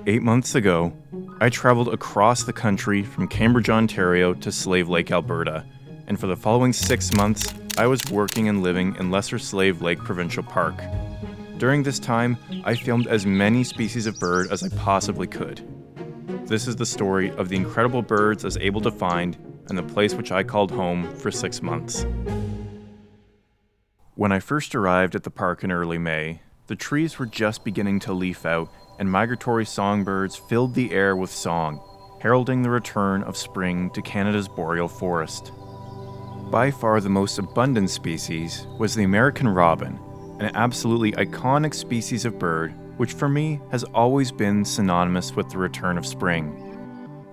8 months ago, I traveled across the country from Cambridge, Ontario to Slave Lake, Alberta, and for the following 6 months, I was working and living in Lesser Slave Lake Provincial Park. During this time, I filmed as many species of bird as I possibly could. This is the story of the incredible birds I was able to find and the place which I called home for 6 months. When I first arrived at the park in early May, the trees were just beginning to leaf out and migratory songbirds filled the air with song, heralding the return of spring to Canada's Boreal forest. By far the most abundant species was the American robin, an absolutely iconic species of bird which for me has always been synonymous with the return of spring.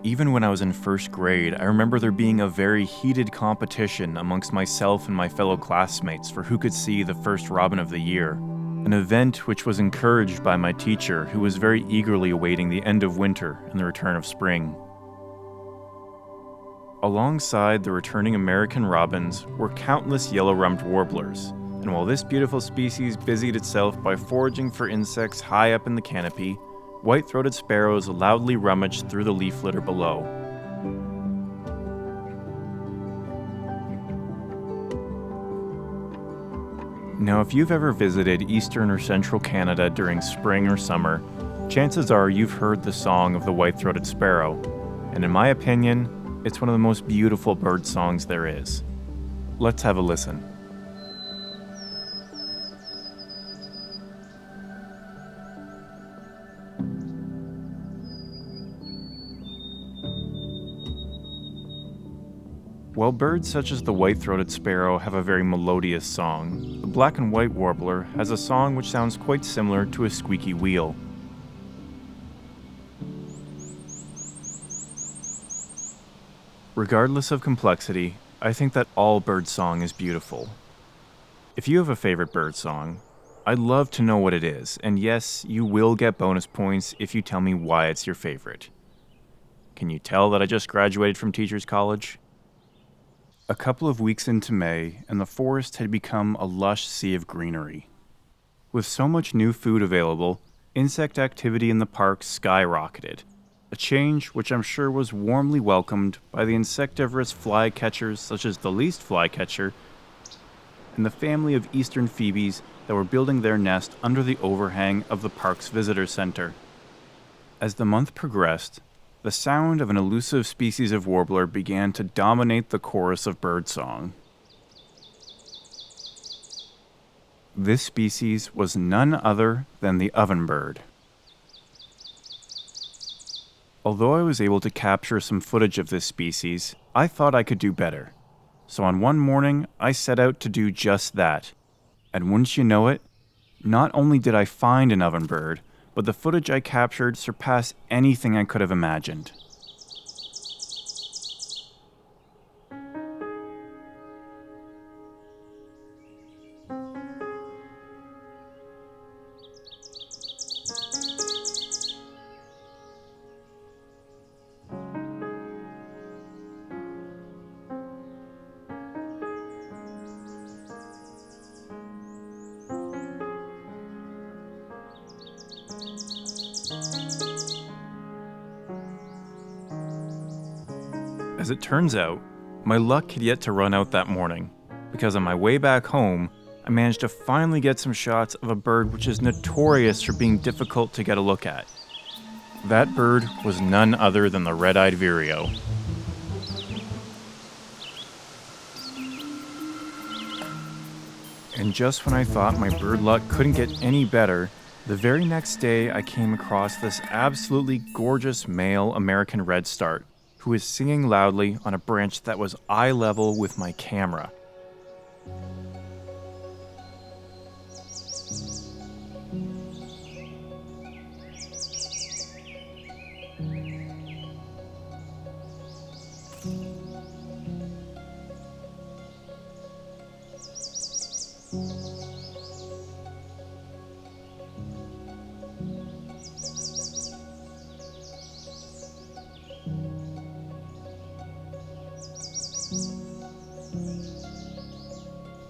Even when I was in first grade, I remember there being a very heated competition amongst myself and my fellow classmates for who could see the first robin of the year, an event which was encouraged by my teacher who was very eagerly awaiting the end of winter and the return of spring. Alongside the returning American robins were countless yellow-rumped warblers, and while this beautiful species busied itself by foraging for insects high up in the canopy, white-throated sparrows loudly rummaged through the leaf litter below. Now, if you've ever visited eastern or central Canada during spring or summer, chances are you've heard the song of the white-throated sparrow, and in my opinion, it's one of the most beautiful bird songs there is. Let's have a listen. While birds such as the white-throated sparrow have a very melodious song, the black and white warbler has a song which sounds quite similar to a squeaky wheel. Regardless of complexity, I think that all bird song is beautiful. If you have a favorite bird song, I'd love to know what it is, and yes, you will get bonus points if you tell me why it's your favorite. Can you tell that I just graduated from Teachers College? A couple of weeks into May, and the forest had become a lush sea of greenery. With so much new food available, insect activity in the park skyrocketed, a change which I'm sure was warmly welcomed by the insectivorous flycatchers such as the least flycatcher and the family of eastern phoebes that were building their nest under the overhang of the park's visitor center. As the month progressed, the sound of an elusive species of warbler began to dominate the chorus of birdsong. This species was none other than the ovenbird. Although I was able to capture some footage of this species, I thought I could do better. So on one morning, I set out to do just that. And wouldn't you know it, not only did I find an ovenbird, but the footage I captured surpassed anything I could have imagined. As it turns out, my luck had yet to run out that morning, because on my way back home, I managed to finally get some shots of a bird which is notorious for being difficult to get a look at. That bird was none other than the red-eyed vireo. And just when I thought my bird luck couldn't get any better, the very next day I came across this absolutely gorgeous male American redstart, who was singing loudly on a branch that was eye level with my camera.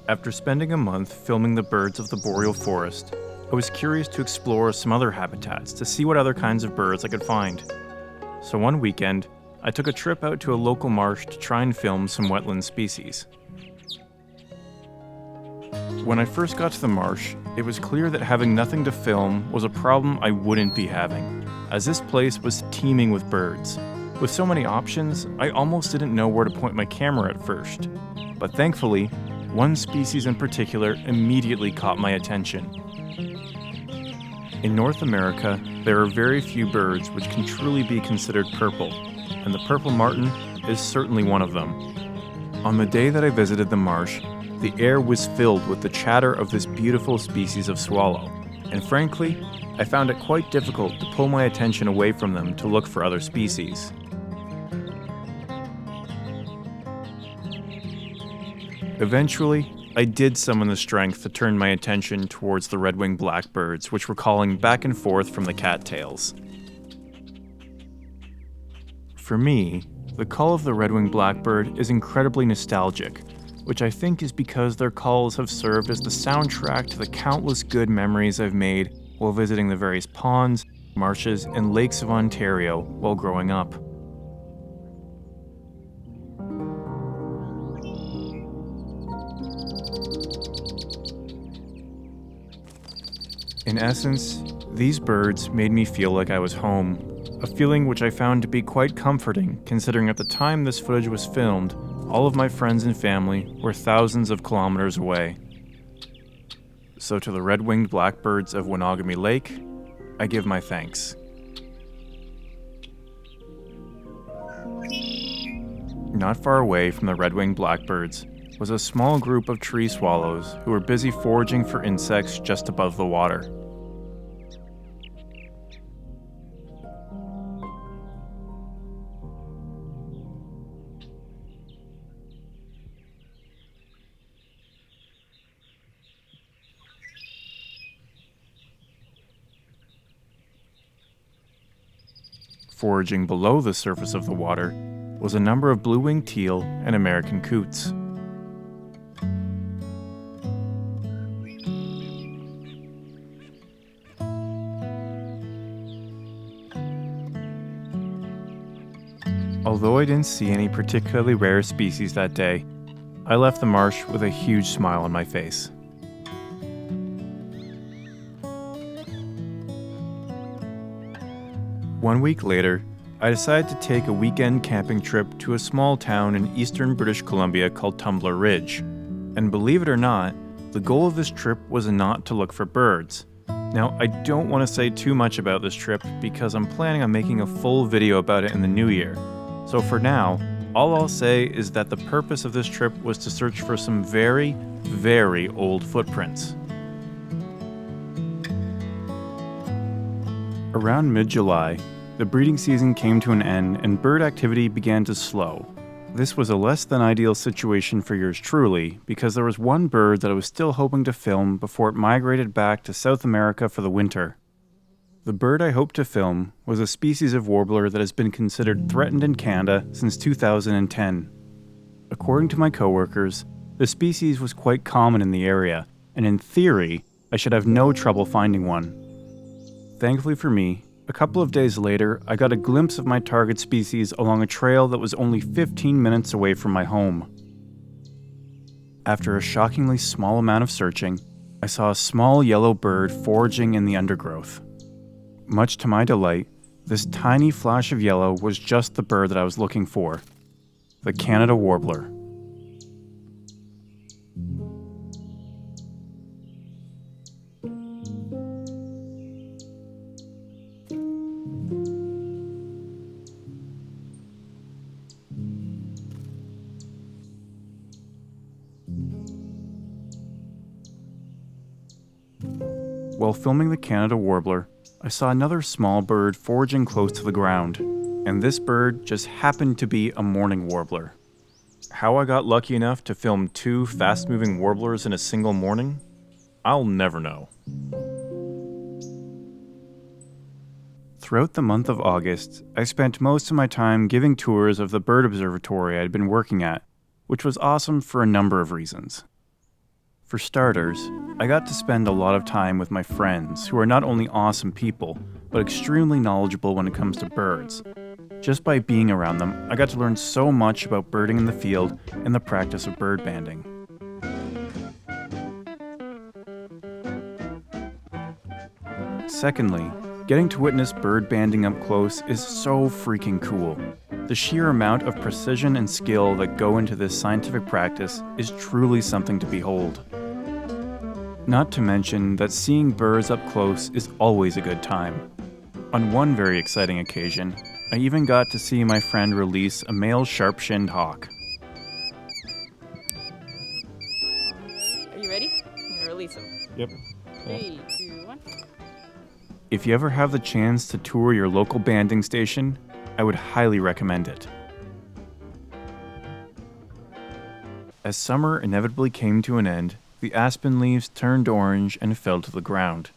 After spending a month filming the birds of the Boreal forest, I was curious to explore some other habitats to see what other kinds of birds I could find. So one weekend, I took a trip out to a local marsh to try and film some wetland species. When I first got to the marsh, it was clear that having nothing to film was a problem I wouldn't be having, as this place was teeming with birds. With so many options, I almost didn't know where to point my camera at first. But thankfully, one species in particular immediately caught my attention. In North America, there are very few birds which can truly be considered purple, and the purple martin is certainly one of them. On the day that I visited the marsh, the air was filled with the chatter of this beautiful species of swallow, and frankly, I found it quite difficult to pull my attention away from them to look for other species. Eventually, I did summon the strength to turn my attention towards the red-winged blackbirds, which were calling back and forth from the cattails. For me, the call of the red-winged blackbird is incredibly nostalgic, which I think is because their calls have served as the soundtrack to the countless good memories I've made while visiting the various ponds, marshes, and lakes of Ontario while growing up. In essence, these birds made me feel like I was home, a feeling which I found to be quite comforting considering at the time this footage was filmed, all of my friends and family were thousands of kilometers away. So to the red-winged blackbirds of Winogamy Lake, I give my thanks. Not far away from the red-winged blackbirds was a small group of tree swallows who were busy foraging for insects just above the water. Foraging below the surface of the water was a number of blue-winged teal and American coots. Although I didn't see any particularly rare species that day, I left the marsh with a huge smile on my face. One week later, I decided to take a weekend camping trip to a small town in eastern British Columbia called Tumbler Ridge. And believe it or not, the goal of this trip was not to look for birds. Now, I don't want to say too much about this trip because I'm planning on making a full video about it in the new year. So for now, all I'll say is that the purpose of this trip was to search for some very, very old footprints. Around mid-July, the breeding season came to an end and bird activity began to slow. This was a less than ideal situation for yours truly because there was one bird that I was still hoping to film before it migrated back to South America for the winter. The bird I hoped to film was a species of warbler that has been considered threatened in Canada since 2010. According to my coworkers, the species was quite common in the area, and in theory, I should have no trouble finding one. Thankfully for me, a couple of days later, I got a glimpse of my target species along a trail that was only 15 minutes away from my home. After a shockingly small amount of searching, I saw a small yellow bird foraging in the undergrowth. Much to my delight, this tiny flash of yellow was just the bird that I was looking for, the Canada warbler. While filming the Canada warbler, I saw another small bird foraging close to the ground, and this bird just happened to be a mourning warbler. How I got lucky enough to film two fast-moving warblers in a single morning? I'll never know. Throughout the month of August, I spent most of my time giving tours of the bird observatory I had been working at, which was awesome for a number of reasons. For starters, I got to spend a lot of time with my friends, who are not only awesome people, but extremely knowledgeable when it comes to birds. Just by being around them, I got to learn so much about birding in the field and the practice of bird banding. Secondly, getting to witness bird banding up close is so freaking cool. The sheer amount of precision and skill that go into this scientific practice is truly something to behold. Not to mention that seeing birds up close is always a good time. On one very exciting occasion, I even got to see my friend release a male sharp-shinned hawk. Are you ready? I'm gonna release him. Yep. 3, 2, 1. If you ever have the chance to tour your local banding station, I would highly recommend it. As summer inevitably came to an end, the aspen leaves turned orange and fell to the ground.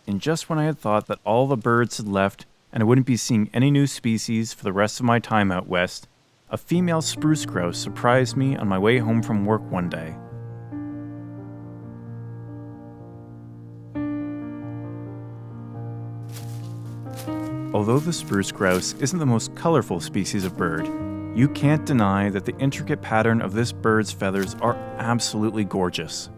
And just when I had thought that all the birds had left and I wouldn't be seeing any new species for the rest of my time out west, a female spruce grouse surprised me on my way home from work one day. Although the spruce grouse isn't the most colorful species of bird, you can't deny that the intricate pattern of this bird's feathers are absolutely gorgeous.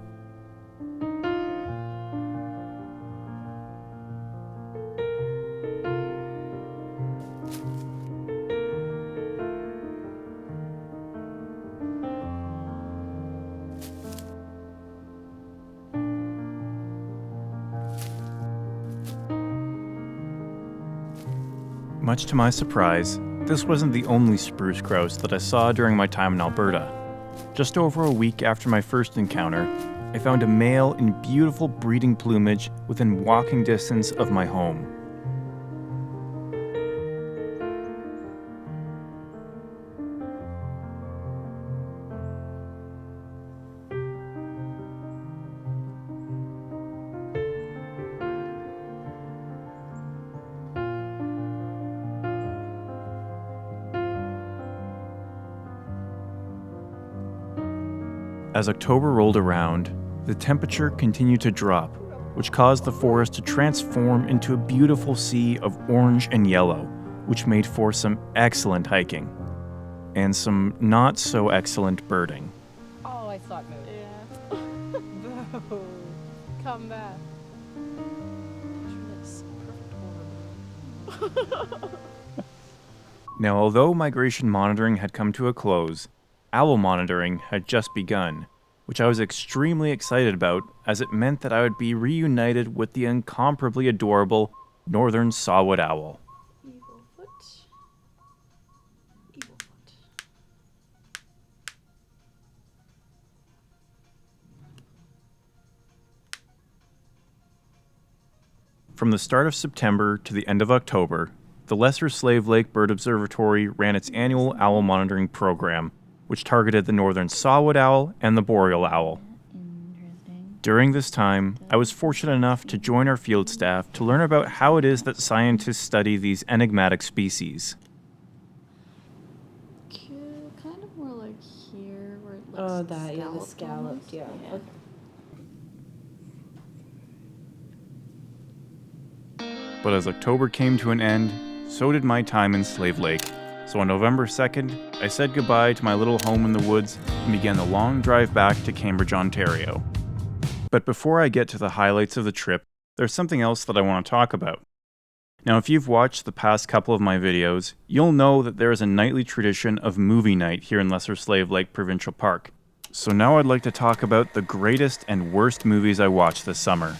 Much to my surprise, this wasn't the only spruce grouse that I saw during my time in Alberta. Just over a week after my first encounter, I found a male in beautiful breeding plumage within walking distance of my home. As October rolled around, the temperature continued to drop, which caused the forest to transform into a beautiful sea of orange and yellow, which made for some excellent hiking, and some not so excellent birding. Oh, I saw it move. Yeah. Boo. Come back. Now, although migration monitoring had come to a close, owl monitoring had just begun, which I was extremely excited about as it meant that I would be reunited with the incomparably adorable northern saw-whet owl. Evil foot. Evil foot. From the start of September to the end of October, the Lesser Slave Lake Bird Observatory ran its annual owl monitoring program, which targeted the northern saw-whet owl and the boreal owl. During this time, I was fortunate enough to join our field staff to learn about how it is that scientists study these enigmatic species. Kind of more like here, where it looks Oh, that, yeah, the scalloped scalloped, almost. yeah. Okay. But as October came to an end, so did my time in Slave Lake. So on November 2nd, I said goodbye to my little home in the woods and began the long drive back to Cambridge, Ontario. But before I get to the highlights of the trip, there's something else that I want to talk about. Now, if you've watched the past couple of my videos, you'll know that there is a nightly tradition of movie night here in Lesser Slave Lake Provincial Park. So now I'd like to talk about the greatest and worst movies I watched this summer.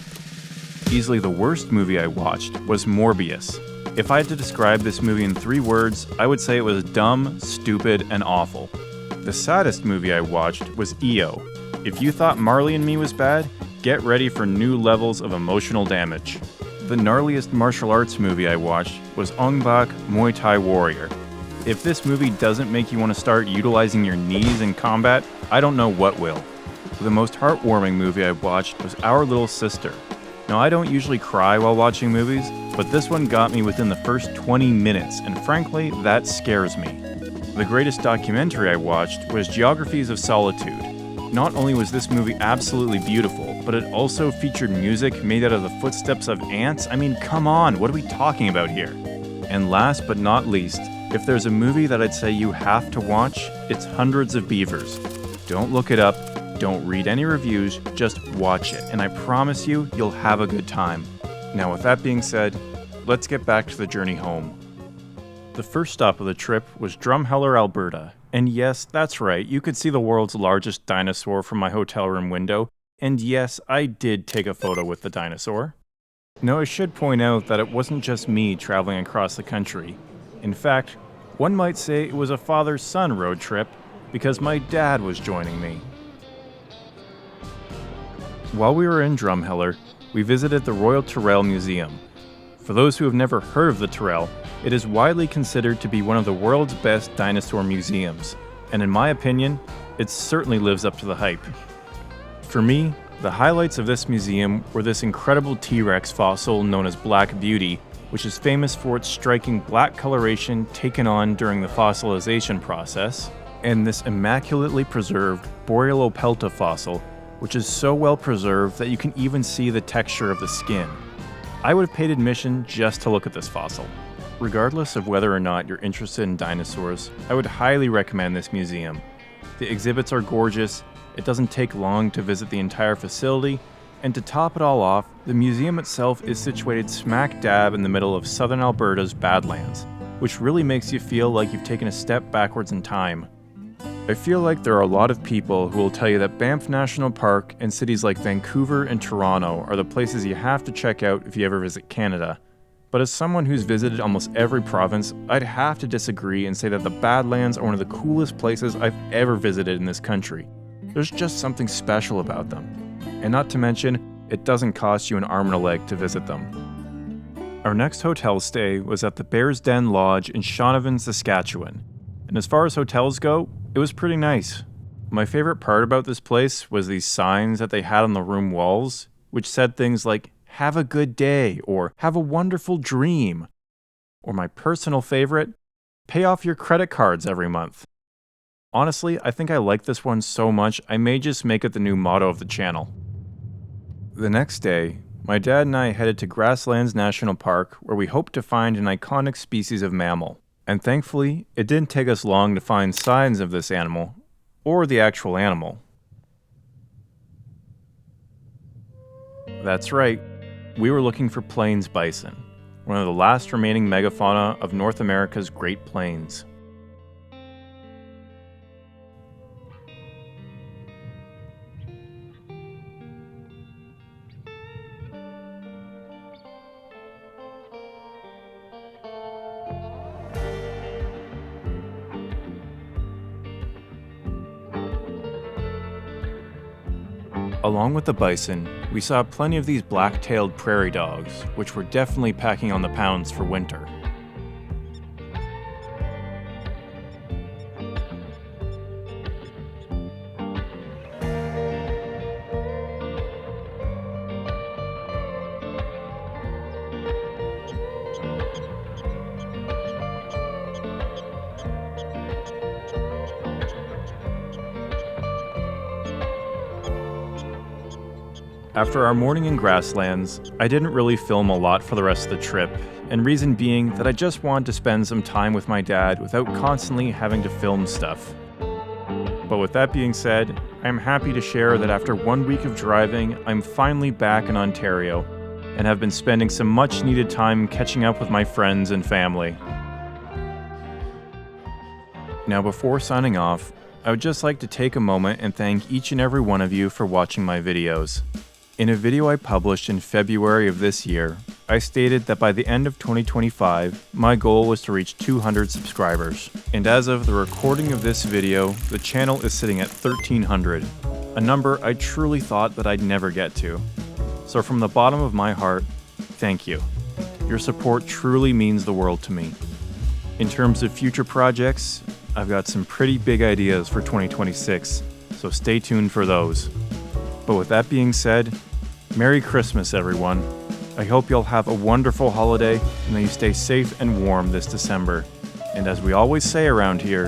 Easily the worst movie I watched was Morbius. If I had to describe this movie in 3 words, I would say it was dumb, stupid, and awful. The saddest movie I watched was EO. If you thought Marley and Me was bad, get ready for new levels of emotional damage. The gnarliest martial arts movie I watched was Ong Bak Muay Thai Warrior. If this movie doesn't make you want to start utilizing your knees in combat, I don't know what will. The most heartwarming movie I watched was Our Little Sister. Now, I don't usually cry while watching movies, but this one got me within the first 20 minutes, and frankly, that scares me. The greatest documentary I watched was Geographies of Solitude. Not only was this movie absolutely beautiful, but it also featured music made out of the footsteps of ants. I mean, come on, what are we talking about here? And last but not least, if there's a movie that I'd say you have to watch, it's Hundreds of Beavers. Don't look it up, don't read any reviews, just watch it, and I promise you, you'll have a good time. Now with that being said, let's get back to the journey home. The first stop of the trip was Drumheller, Alberta. And yes, that's right, you could see the world's largest dinosaur from my hotel room window. And yes, I did take a photo with the dinosaur. Now I should point out that it wasn't just me traveling across the country. In fact, one might say it was a father-son road trip because my dad was joining me. While we were in Drumheller, we visited the Royal Tyrrell Museum. For those who have never heard of the Tyrrell, it is widely considered to be one of the world's best dinosaur museums, and in my opinion, it certainly lives up to the hype. For me, the highlights of this museum were this incredible T-Rex fossil known as Black Beauty, which is famous for its striking black coloration taken on during the fossilization process, and this immaculately preserved Boreal fossil, which is so well preserved that you can even see the texture of the skin. I would have paid admission just to look at this fossil. Regardless of whether or not you're interested in dinosaurs, I would highly recommend this museum. The exhibits are gorgeous, it doesn't take long to visit the entire facility, and to top it all off, the museum itself is situated smack dab in the middle of southern Alberta's Badlands, which really makes you feel like you've taken a step backwards in time. I feel like there are a lot of people who will tell you that Banff National Park and cities like Vancouver and Toronto are the places you have to check out if you ever visit Canada. But as someone who's visited almost every province, I'd have to disagree and say that the Badlands are one of the coolest places I've ever visited in this country. There's just something special about them. And not to mention, it doesn't cost you an arm and a leg to visit them. Our next hotel stay was at the Bear's Den Lodge in Shaunavon, Saskatchewan. And as far as hotels go, it was pretty nice. My favorite part about this place was these signs that they had on the room walls, which said things like, "Have a good day," or "Have a wonderful dream." Or my personal favorite, "Pay off your credit cards every month." Honestly, I think I like this one so much, I may just make it the new motto of the channel. The next day, my dad and I headed to Grasslands National Park, where we hoped to find an iconic species of mammal. And thankfully, it didn't take us long to find signs of this animal, or the actual animal. That's right, we were looking for plains bison, one of the last remaining megafauna of North America's Great Plains. Along with the bison, we saw plenty of these black-tailed prairie dogs, which were definitely packing on the pounds for winter. After our morning in Grasslands, I didn't really film a lot for the rest of the trip, and reason being that I just wanted to spend some time with my dad without constantly having to film stuff. But with that being said, I'm happy to share that after 1 week of driving, I'm finally back in Ontario, and have been spending some much needed time catching up with my friends and family. Now before signing off, I would just like to take a moment and thank each and every one of you for watching my videos. In a video I published in February of this year, I stated that by the end of 2025, my goal was to reach 200 subscribers. And as of the recording of this video, the channel is sitting at 1,300, a number I truly thought that I'd never get to. So from the bottom of my heart, thank you. Your support truly means the world to me. In terms of future projects, I've got some pretty big ideas for 2026, so stay tuned for those. But with that being said, Merry Christmas, everyone. I hope you'll have a wonderful holiday and that you stay safe and warm this December. And as we always say around here,